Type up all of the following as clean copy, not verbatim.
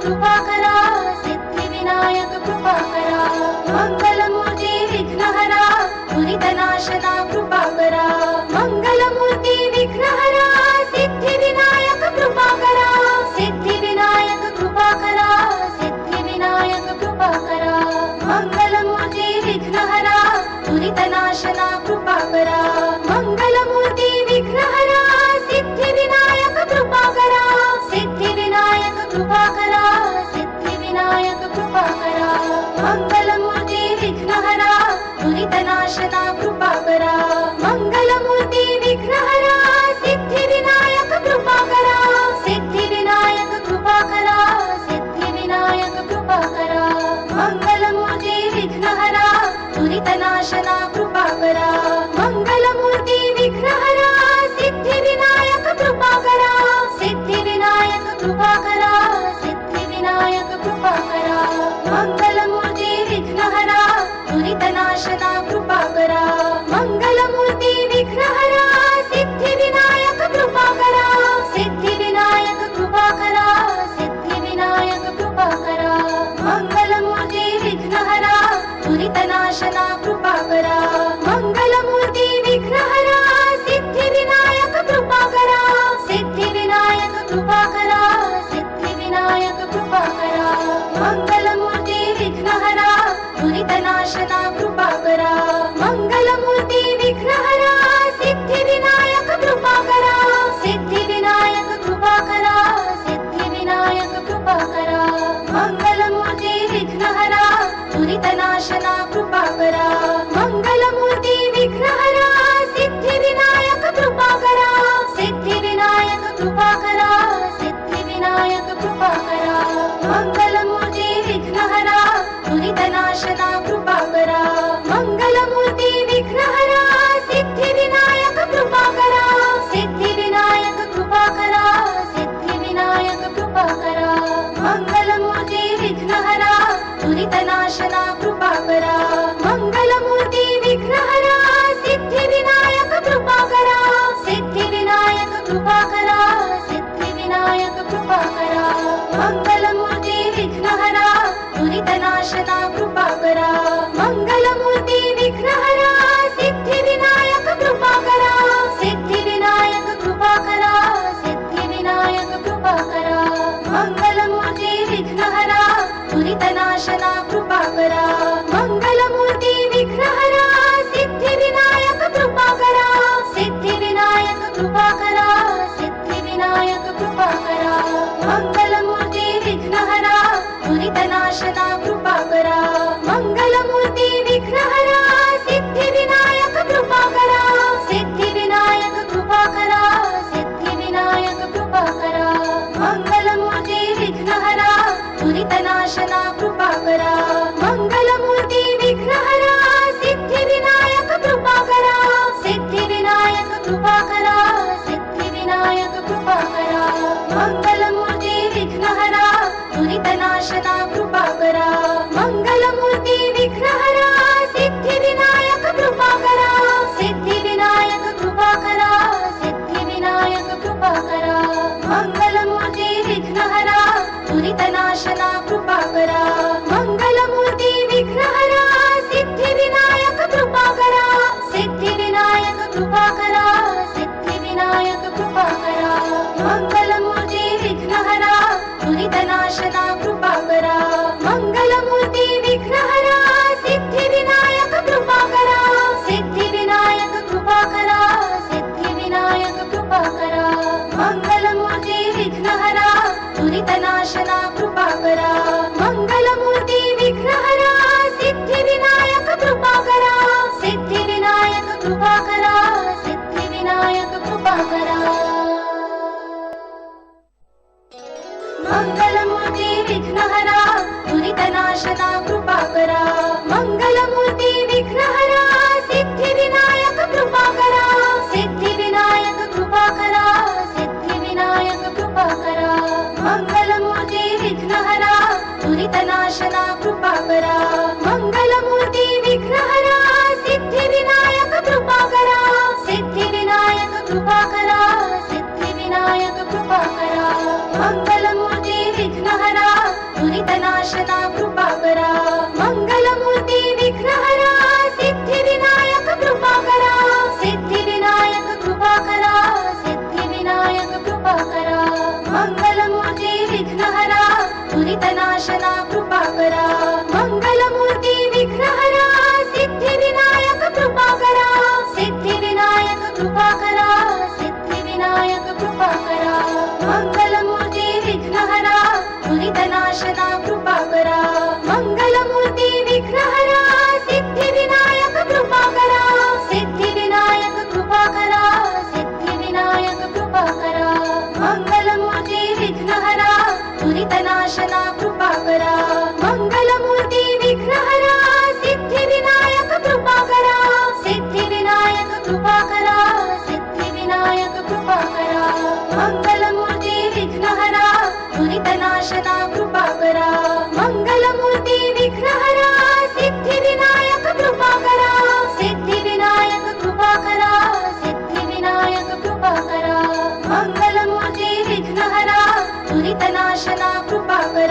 कृपाकरा सिद्धि विनायक कृपाकरा मंगलमूर्ति विघ्नहरा दुरितनाशना कृपाकरा मंगलमूर्ति विघ्नहरा सिद्धि विनायक कृपाकरा सिद्धि विनायक कृपाकरा सिद्धि विनायक कृपाकरा मंगलमूर्ति विघ्नहरा दुरितनाशना कृपाकरा मंगलमूर्ति विघ्नहरा सिद्धि विनायक कृपाकरा सिद्धि विनायक कृपाकरा सिद्धि विनायक कृपाकरा मंगलमूर्ति विघ्नहरा दुरितनाशना कृपाकरा मंगलमूर्ति विघ्नहरा सिद्धि विनायक कृपाकरा सिद्धि विनायक कृपाकरा सिद्धि विनायक कृपाकरा मंगलमूर्ति विघ्नहरा दुरितनाशना कृपाकरा मंगलमूर्ति विघ्नहरा सिद्धि विनायक कृपाकरा सिद्धि विनायक कृपाकरा सिद्धि विनायक कृपाकरा मंगलमूर्ति विघ्नहरा दुरितनाशना कृपाकरा मंगलमूर्ति विघ्नहरा सिद्धि विनायक कृपाकरा सिद्धि विनायक कृपाकरा सिद्धि विनायक कृपाकरा मंगलमूर्ति विघ्नहरा दुरितनाशना कृपाकरा मंगलमूर्ति विघ्नहरा सिद्धि विनायक कृपाकरा सिद्धि विनायक कृपाकरा सिद्धि विनायक कृपाकरा मंगलमूर्ति विघ्नहरा दुरितनाशना कृपाकरा मंगलमूर्ति विघ्नहरा सिद्धि विनायक कृपाकरा सिद्धि विनायक कृपाकरा सिद्धि विनायक कृपाकरा मंगलमूर्ति विघ्नहरा दुरितनाशना कृपाकरा मंगलमूर्ति विघ्नहरा सिद्धि विनायक कृपाकरा सिद्धि विनायक कृपाकरा सिद्धि विनायक कृपाकरा मंगलमूर्ति विघ्नहरा दुरितनाशना कृपाकरा मंगलमूर्ति विघ्नहरा सिद्धि विनायक कृपाकरा सिद्धि विनायक कृपाकरा सिद्धि विनायक कृपाकरा मंगलमूर्ति विघ्नहरा दुरितनाशना कृपाकरा मंगलमूर्ति विघ्नहरा सिद्धि विनायक कृपाकरा सिद्धि विनायक कृपाकरा सिद्धि विनायक कृपाकरा मंगलमूर्ति विघ्नहरा दुरितनाशना कृपाकरा मंगलमूर्ति विघ्नहरा सिद्धि विनायक कृपाकरा सिद्धि विनायक कृपाकरा सिद्धि विनायक कृपाकरा मंगलमूर्ति विघ्नहरा दुरितनाशना कृपाकरा मंगलमूर्ति विघ्नहरा सिद्धि विनायक कृपाकरा सिद्धि विनायक कृपाकरा सिद्धि विनायक कृपाकरा मंगलमूर्ति विघ्नहरा दुरितनाशना कृपाकरा मंगलमूर्ति विघ्नहरा सिद्धि विनायक कृपाकरा सिद्धि विनायक कृपाकरा सिद्धि विनायक कृपाकरा मंगलमूर्ति विघ्नहरा दुरितनाशना कृपाकरा मंगलमूर्ति विघ्नहरा सिद्धि विनायक कृपाकरा सिद्धि विनायक कृपाकरा सिद्धि विनायक कृपाकरा मंगलमूर्ति विघ्नहरा दुरितनाशना कृपाकरा मंगलमूर्ति विघ्नहरा सिद्धि विनायक कृपाकरा सिद्धि विनायक कृपाकरा सिद्धि विनायक कृपाकरा मंगलमूर्ति विघ्नहरा दुरितनाशना कृपाकरा मंगलमूर्ति विघ्नहरा सिद्धि विनायक कृपाकरा सिद्धि विनायक कृपाकरा सिद्धि विनायक कृपाकरा मंगलमूर्ति विघ्नहरा दुरितनाशना कृपाकरा मंगलमूर्ति विघ्नहरा सिद्धि विनायक कृपाकरा सिद्धि विनायक कृपाकरा सिद्धि विनायक कृपाकरा मंगलमूर्ति विघ्नहरा दुरितनाशना कृपाकरा मंगलमूर्ति विघ्नहरा सिद्धि विनायक कृपाकरा सिद्धि विनायक कृपाकरा सिद्धि विनायक कृपाकरा मंगलमूर्ति विघ्नहरा दुरितनाशना कृपाकरा मंगलमूर्ति विघ्नहरा सिद्धि विनायक कृपाकरा सिद्धि विनायक कृपाकरा सिद्धि विनायक कृपाकरा मंगलमूर्ति विघ्नहरा दुरितनाशना कृपाकरा मंगलमूर्ति विघ्नहरा सिद्धि विनायक कृपाकरा सिद्धि विनायक कृपाकरा सिद्धि विनायक कृपाकरा मंगलमूर्ति विघ्नहरा दुरितनाशना कृपा करा मंगलमूर्ती विघ्नहरा सिद्धिविनायक कृपा करा सिद्धिविनायक कृपा करा सिद्धिविनायक कृपा करा मंगलमूर्ती विघ्नहरा दुरितनाशना कृपा करा मंगलमूर्ती विघ्नहरा सिद्धिविनायक कृपा करा सिद्धिविनायक कृपा करा सिद्धिविनायक कृपा करा मंगलमूर्ती विघ्नहरा दुरितनाशना कृपा करा मंगलमूर्ती विघ्नहरा सिद्धिविनायक कृपा करा सिद्धिविनायक कृपा करा सिद्धिविनायक कृपा करा मंगलमूर्ती विघ्नहरा दुरितनाशना कृपा करा मंगलमूर्ती विघ्नहरा सिद्धिविनायक कृपा करा सिद्धिविनायक कृपा करा सिद्धिविनायक कृपा करा मंगलमूर्ती विघ्नहरा दुरितनाशना कृपा करा मंगलमूर्ती विघ्नहरा सिद्धिविनायक कृपा करा सिद्धिविनायक कृपा करा सिद्धिविनायक कृपा करा मंगलमूर्ती विघ्नहरा दुरितनाशना कृपा करा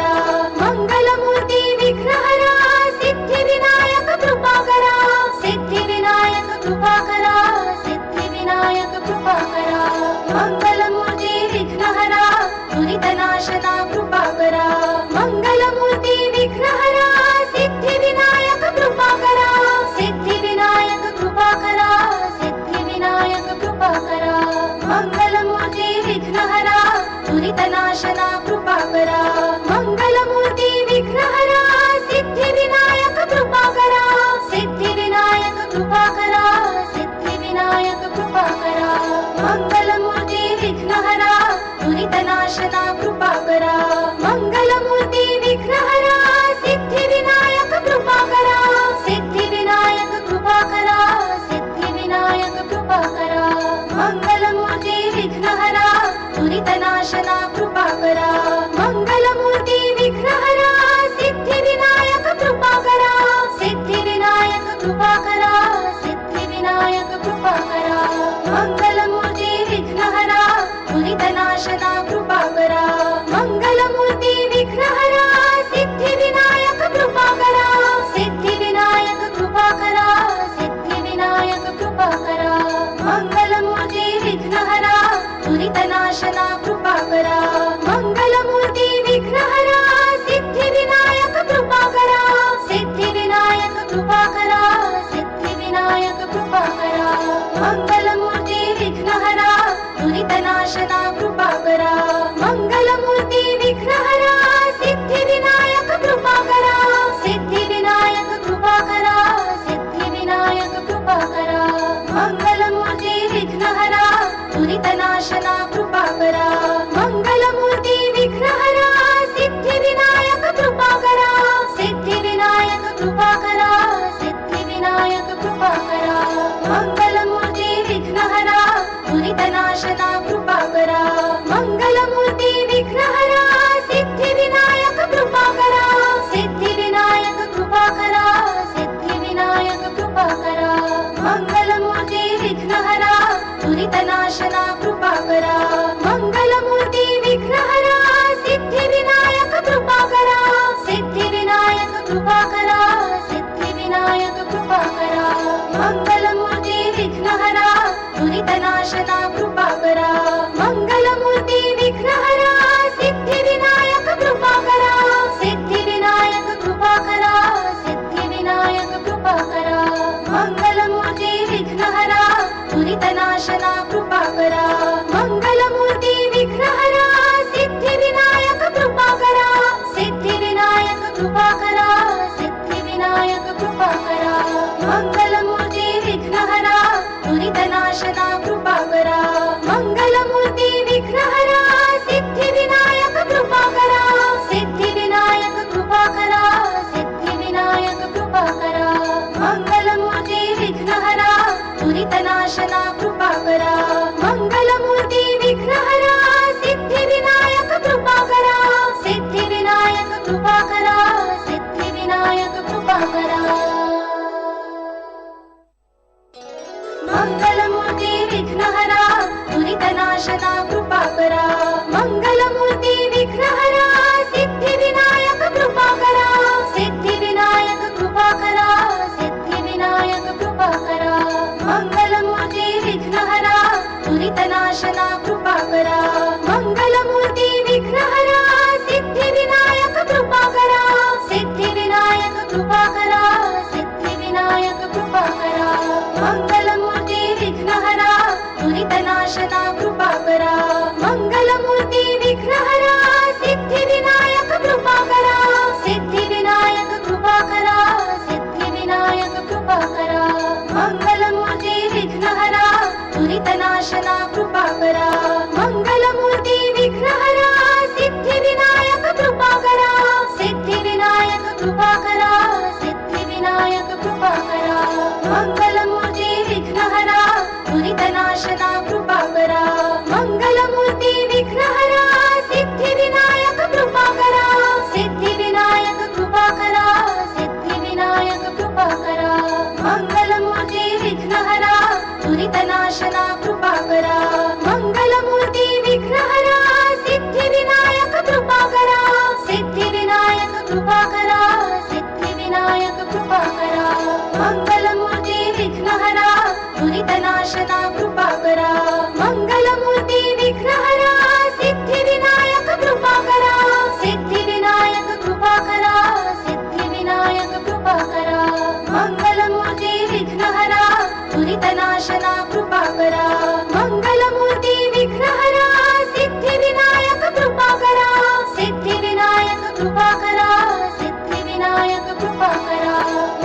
कृपाकरा सिद्धिविनायक कृपाकरा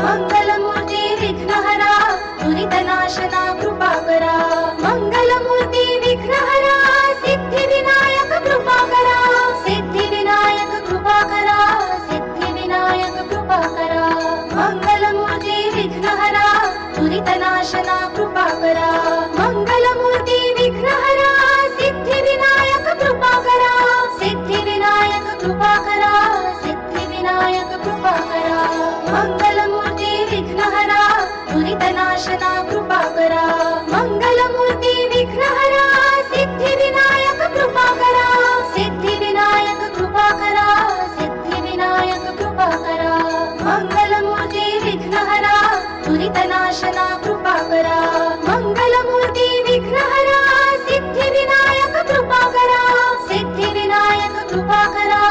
मंगलमूर्ति विघ्नहरा दुरितनाशना कृपाकरा मंगलमूर्ति विघ्नहरा सिद्धिविनायक कृपाकरा सिद्धिविनायक कृपाकरा सिद्धिविनायक कृपाकरा मंगलमूर्ति विघ्नहरा दुरितनाशना कृपाकरा मंगलमूर्ति विघ्नहरा सिद्धिविनायक कृपाकरा सिद्धिविनायक कृपाकरा सिद्धिविनायक कृपाकरा मंगलमूर्ति विघ्नहरा दुरितनाशना कृपाकरा मंगलमूर्ति विघ्नहरा सिद्धिविनायक कृपाकरा सिद्धिविनायक कृपाकरा सिद्धिविनायक कृपाकरा मंगलमूर्ति विघ्नहरा दुरितनाशना कृपाकरा मंगलमूर्ति विघ्नहरा सिद्धिविनायक कृपाकरा सिद्धिविनायक कृपाकरा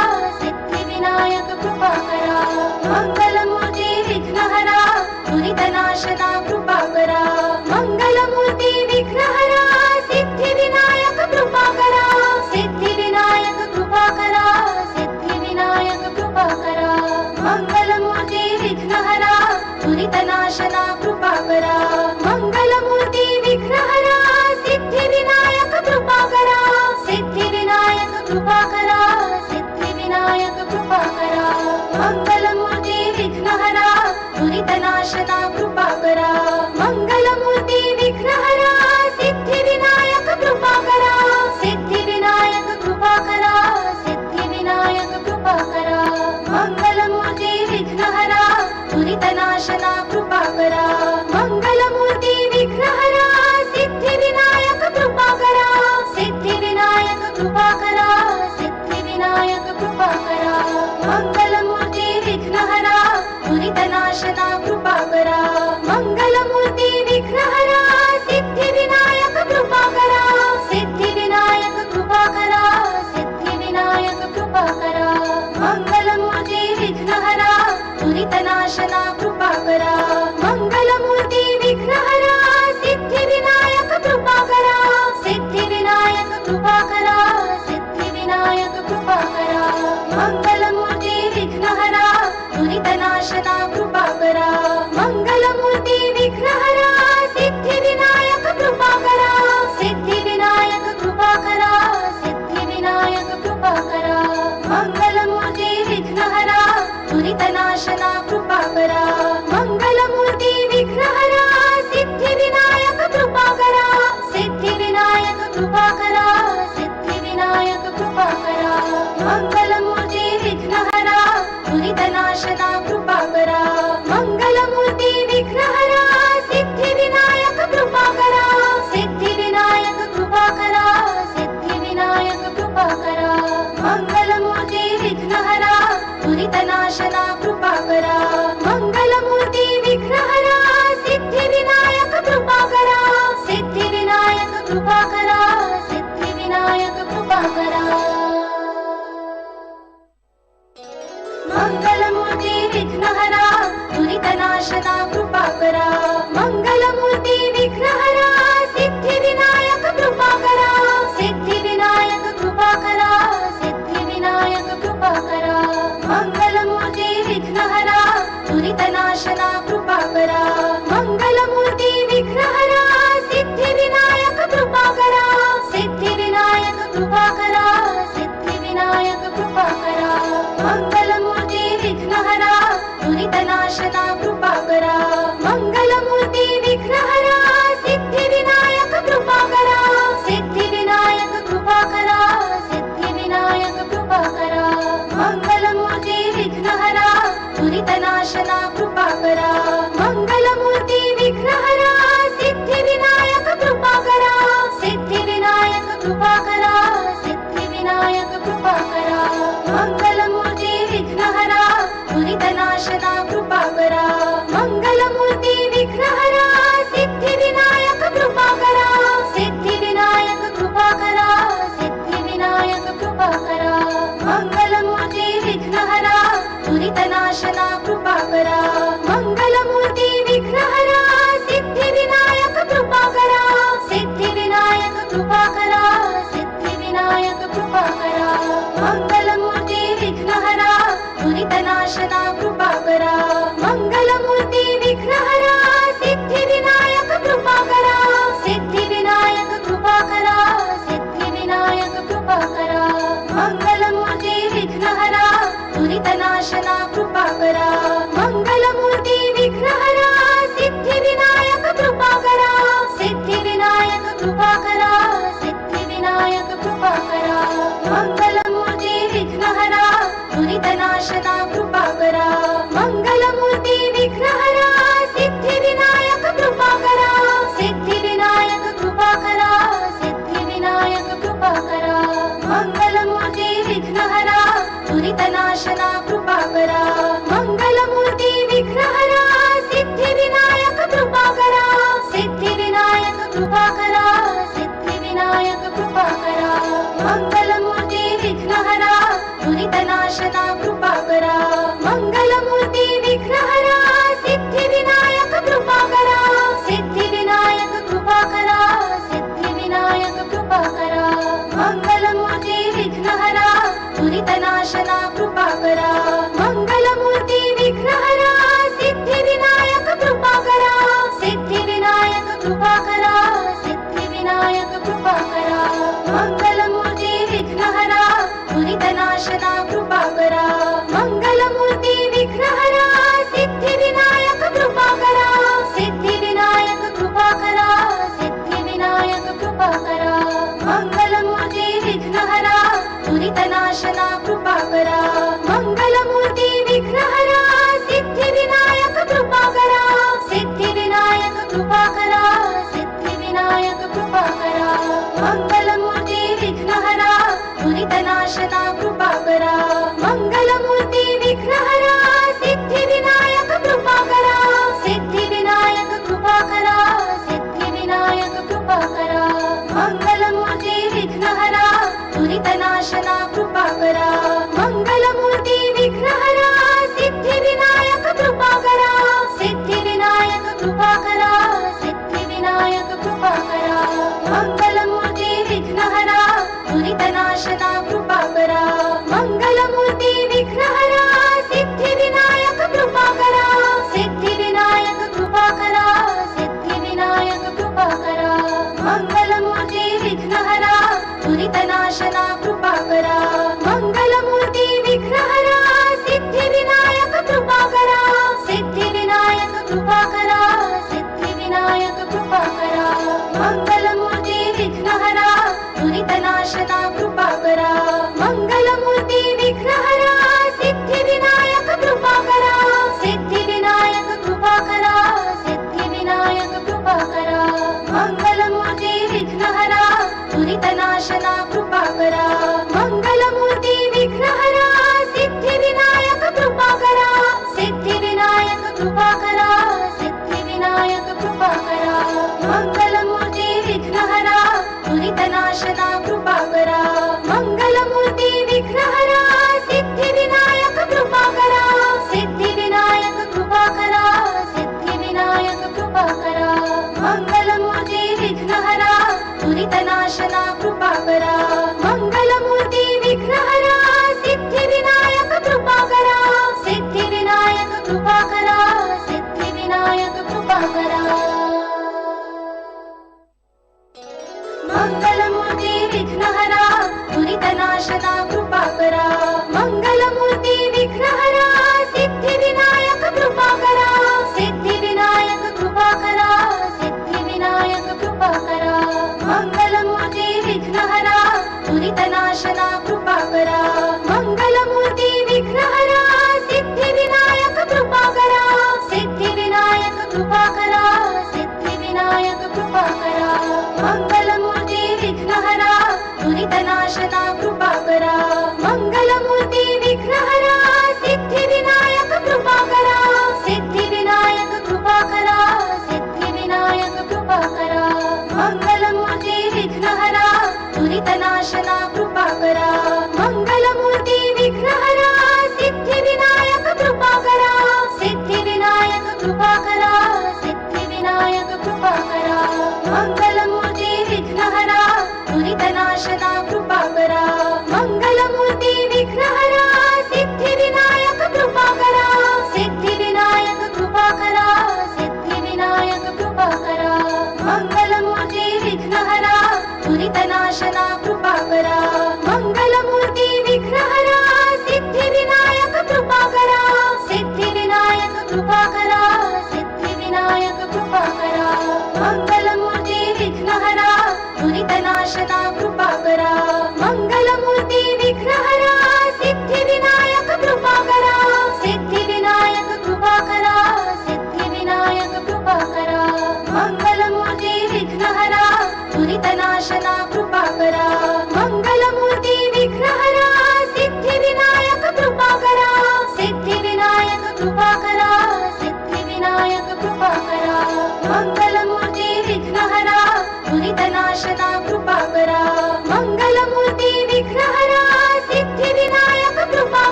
सिद्धिविनायक कृपाकरा मंगलमूर्ति विघ्नहरा दुरितनाशना कृपाकरा मंगलमूर्ति विघ्नहरा सिद्धिविनायक कृपाकरा सिद्धिविनायक कृपाकरा सिद्धिविनायक कृपाकरा मंगलमूर्ति विघ्नहरा दुरितनाशना कृपाकरा मंगलमूर्ति विघ्नहरा सिद्धिविनायक कृपाकरा सिद्धिविनायक कृपाकरा सिद्धिविनायक कृपाकरा मंगलमूर्ति विघ्नहरा दुरितनाशना कृपाकरा मंगलमूर्ति विघ्नहरा सिद्धिविनायक कृपाकरा सिद्धिविनायक कृपाकरा सिद्धिविनायक कृपाकरा मंगलमूर्ति विघ्नहरा दुरितनाशना कृपाकरा मंगलमूर्ति विघ्नहरा सिद्धिविनायक कृपाकरा सिद्धिविनायक कृपाकरा सिद्धिविनायक कृपाकरा मंगलमूर्ति विघ्नहरा दुरितनाशना कृपाकरा मंगलमूर्ति विघ्नहरा सिद्धिविनायक कृपाकरा सिद्धिविनायक कृपाकरा सिद्धिविनायक कृपाकरा मंगलमूर्ति विघ्नहरा दुरितनाशना कृपाकरा मंगलमूर्ति विघ्नहरा सिद्धिविनायक कृपाकरा सिद्धिविनायक कृपाकरा सिद्धिविनायक कृपाकरा मंगलमूर्ति विघ्नहरा दुरितनाशना कृपाकरा मंगलमूर्ति विघ्नहरा सिद्धिविनायक कृपाकरा सिद्धिविनायक कृपाकरा सिद्धिविनायक कृपाकरा मंगलमूर्ति विघ्नहरा दुरितनाशना कृपाकरा मंगलमूर्ति विघ्नहरा सिद्धिविनायक कृपाकरा सिद्धिविनायक कृपाकरा सिद्धिविनायक कृपाकरा मंगलमूर्ति विघ्नहरा दुरितनाशना कृपाकरा मंगलमूर्ति विघ्नहरा सिद्धिविनायक कृपाकरा सिद्धिविनायक कृपाकरा सिद्धिविनायक कृपाकरा मंगलमूर्ति विघ्नहरा दुरितनाशना कृपाकरा मंगलमूर्ति विघ्नहरा सिद्धिविनायक कृपाकरा सिद्धिविनायक कृपाकरा सिद्धिविनायक कृपाकरा मंगलमूर्ति विघ्नहरा दुरितनाशना कृपाकरा मंगलमूर्ति विघ्नहरा सिद्धिविनायक कृपाकरा सिद्धिविनायक कृपाकरा सिद्धिविनायक कृपाकरा मंगलमूर्ति विघ्नहरा दुरितनाशना कृपाकरा मंगलमूर्ति विघ्नहरा सिद्धिविनायक कृपाकरा सिद्धिविनायक कृपाकरा सिद्धिविनायक कृपाकरा मंगलमूर्ति विघ्नहरा दुरितनाशना कृपाकरा मंगलमूर्ति विघ्नहरा सिद्धिविनायक कृपाकरा सिद्धिविनायक कृपाकरा सिद्धिविनायक कृपाकरा मंगलमूर्ति विघ्नहरा दुरितनाशना कृपाकरा मंगलमूर्ति विघ्नहरा सिद्धिविनायक कृपाकरा सिद्धिविनायक कृपाकरा सिद्धिविनायक कृपाकरा मंगलमूर्ति विघ्नहरा दुरितनाशना कृपाकरा मंगलमूर्ति विघ्नहरा सिद्धिविनायक कृपाकरा सिद्धिविनायक कृपाकरा सिद्धिविनायक कृपाकरा मंगलमूर्ति विघ्नहरा दुरितनाशना कृपाकरा मंगलमूर्ति विघ्नहरा सिद्धिविनायक कृपाकरा सिद्धिविनायक कृपाकरा सिद्धिविनायक कृपाकरा मंगलमूर्ति विघ्नहरा दुरितनाशना कृपा करा मंगलमूर्ती विघ्नहरा सिद्धिविनायक कृपा करा सिद्धिविनायक कृपा करा सिद्धिविनायक कृपा करा मंगलमूर्ती विघ्नहरा दुरितनाशना कृपा करा मंगलमूर्ती विघ्नहरा सिद्धिविनायक कृपा करा सिद्धिविनायक कृपा करा सिद्धिविनायक कृपा करा मंगलमूर्ती विघ्नहरा दुरितनाशना कृपा करा मंगलमूर्ती विघ्नहरा सिद्धिविनायक कृपा करा सिद्धिविनायक कृपा करा सिद्धिविनायक कृपा करा मंगलमूर्ती विघ्नहरा दुरितनाशना कृपा करा मंगलमूर्ती विघ्नहरा सिद्धिविनायक कृपा करा सिद्धिविनायक कृपा करा सिद्धिविनायक कृपा करा मंगलमूर्ती विघ्नहरा दुरितनाशना कृपा करा मंगलमूर्ती विघ्नहरा सिद्धिविनायक कृपा करा सिद्धिविनायक कृपा करा सिद्धिविनायक कृपा करा मंगलमूर्ती विघ्नहरा दुरितनाशना कृपा करा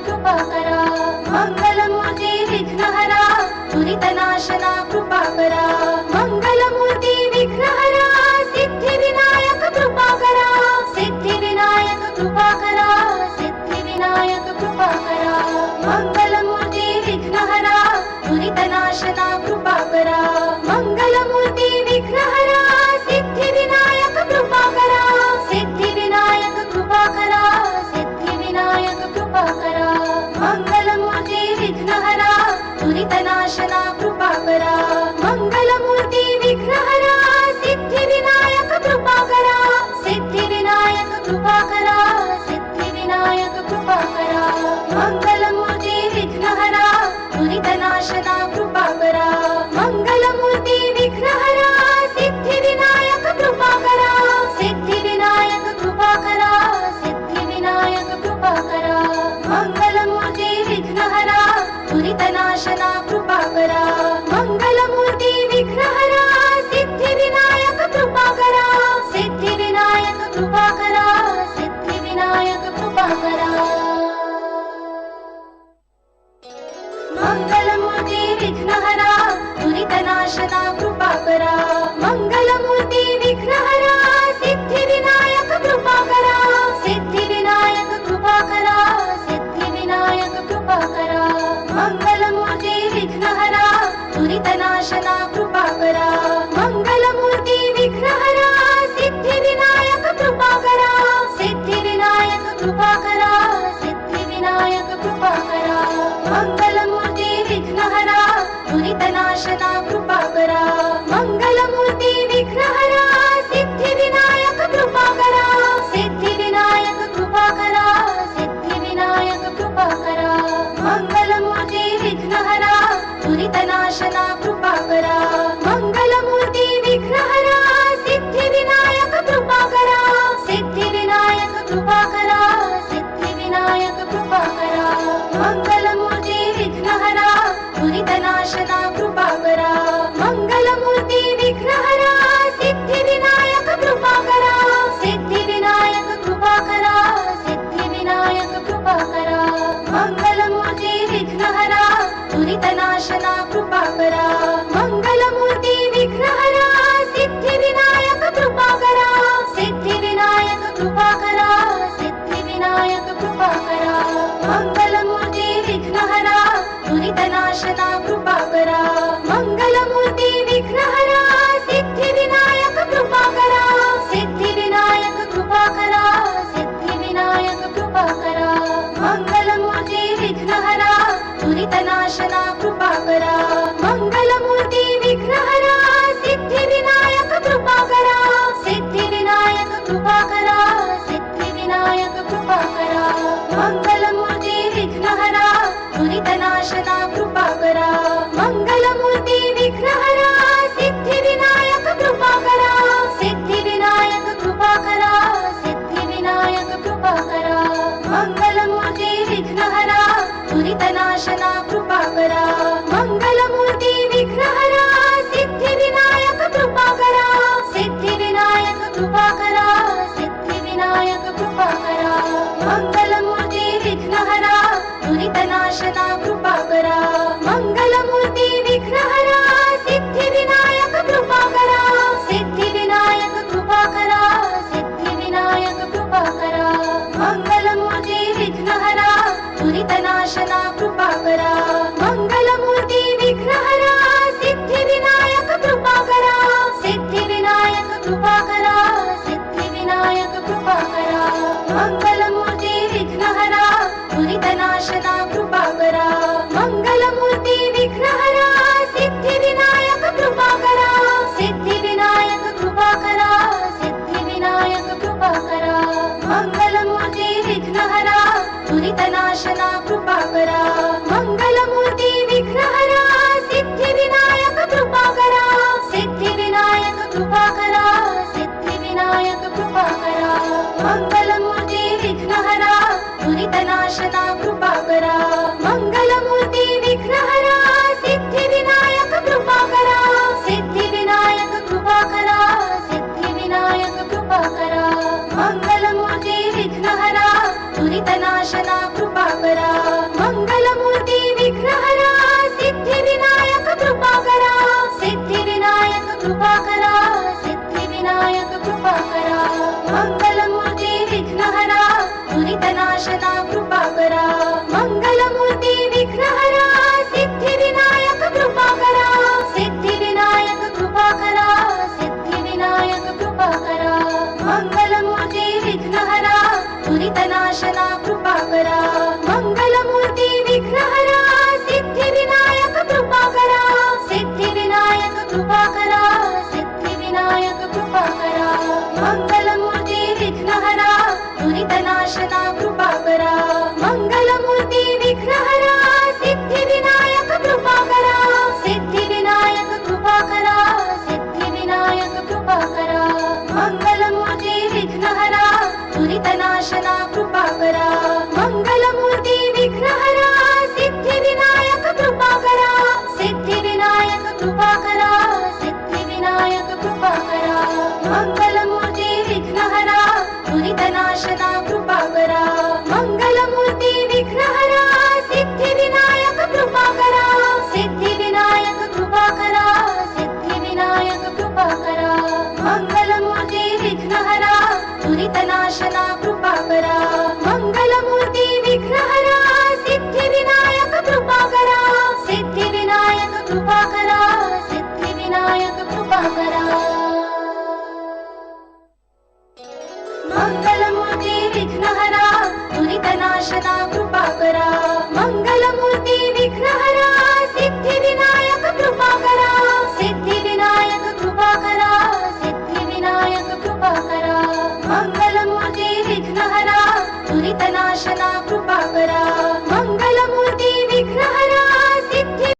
कृपाकरा मंगलमूर्ती विघ्नहरा दुरितनाशना कृपाकरा मंगलमूर्ती विघ्नहरा सिद्धिविनायक कृपाकरा सिद्धिविनायक कृपाकरा सिद्धिविनायक कृपाकरा मंगलमूर्ती विघ्नहरा दुरितनाशना कृपाकरा मंगलमूर्ती विघ्नहरा सिद्धिविनायक कृपाकरा सिद्धिविनायक कृपाकरा सिद्धिविनायक कृपाकरा मंगलमूर्ती विघ्नहरा दुरितनाशना कृपाकरा मंगलमूर्ती विघ्नहरा सिद्धिविनायक कृपाकरा सिद्धिविनायक कृपाकरा सिद्धिविनायक कृपाकरा मंगलमूर्ती विघ्नहरा दुरितनाशना कृपाकरा मंगलमूर्ती विघ्नहरा सिद्धिविनायक कृपाकरा सिद्धिविनायक कृपाकरा सिद्धिविनायक कृपाकरा मंगलमूर्ती विघ्नहरा दुरितनाशना कृपाकरा मंगलमूर्ती विघ्नहरा सिद्धिविनायक कृपाकरा सिद्धिविनायक कृपाकरा सिद्धिविनायक कृपाकरा मंगलमूर्ती विघ्नहरा दुरितनाशना कृपाकरा मंगलमूर्ती विघ्नहरा सिद्धिविनायक कृपाकरा सिद्धिविनायक कृपाकरा सिद्धिविनायक कृपाकरा मंगलमूर्ती विघ्नहरा दुरितनाशना कृपाकरा मंगलमूर्ती विघ्नहरा सिद्धिविनायक कृपाकरा सिद्धिविनायक कृपाकरा सिद्धिविनायक कृपाकरा मंगलमूर्ती विघ्नहरा दुरितनाशना कृपाकरा मंगलमूर्ती विघ्नहरा सिद्धिविनायक कृपाकरा सिद्धिविनायक कृपाकरा सिद्धिविनायक कृपाकरा मंगलमूर्ती विघ्नहरा दुरितनाशना कृपाकरा मंगलमूर्ती विघ्नहरा सिद्धिविनायक कृपाकरा सिद्धिविनायक कृपाकरा सिद्धिविनायक कृपाकरा मंगलमूर्ती विघ्नहरा दुरितनाशना कृपाकरा मंगलमूर्ती विघ्नहरा सिद्धिविनायक कृपाकरा सिद्धिविनायक कृपाकरा सिद्धिविनायक कृपाकरा मंगलमूर्ती विघ्नहरा दुरितनाशना कृपाकरा मंगलमूर्ती विघ्नहरा सिद्धिविनायक कृपाकरा सिद्धिविनायक कृपाकरा सिद्धिविनायक कृपाकरा मंगलमूर्ती विघ्नहरा दुरितनाशना कृपाकरा मंगलमूर्ती विघ्नहरा सिद्धिविनायक कृपाकरा सिद्धिविनायक कृपाकरा सिद्धिविनायक कृपाकरा मंगलमूर्ती विघ्नहरा दुरितनाशना कृपाकरा मंगलमूर्ती विघ्नहरा सिद्धिविनायक कृपाकरा सिद्धिविनायक कृपाकरा सिद्धिविनायक कृपाकरा मंगलमूर्ती विघ्नहरा दुरितनाशना कृपाकरा मंगलमूर्ती विघ्नहरा सिद्धिविनायक कृपाकरा सिद्धिविनायक कृपाकरा सिद्धिविनायक कृपाकरा मंगलमूर्ती विघ्नहरा दुरितनाशना कृपाकरा मंगलमूर्ती विघ्नहरा सिद्धिविनायक कृपाकरा सिद्धिविनायक कृपाकरा सिद्धिविनायक कृपाकरा मंगलमूर्ती विघ्नहरा दुरितनाशना कृपाकरा मंगलमूर्ती विघ्नहरा सिद्धिविनायक कृपाकरा सिद्धिविनायक कृपाकरा सिद्धिविनायक कृपाकरा मंगलमूर्ती विघ्नहरा दुरितनाशना कृपाकरा मंगलमूर्ती विघ्नहरा सिद्धिविनायक कृपाकरा सिद्धिविनायक कृपाकरा सिद्धिविनायक कृपाकरा मंगलमूर्ती विघ्नहरा दुरितनाशना कृपाकरा मंगलमूर्ती विघ्नहरा सिद्धिविनायक कृपाकरा सिद्धिविनायक कृपाकरा सिद्धिविनायक कृपाकरा मंगलमूर्ती विघ्नहरा दुरितनाशना कृपाकरा मंगल मङ्गलमूर्ति विघ्नहरा दुरितनाशना कृपाकरा।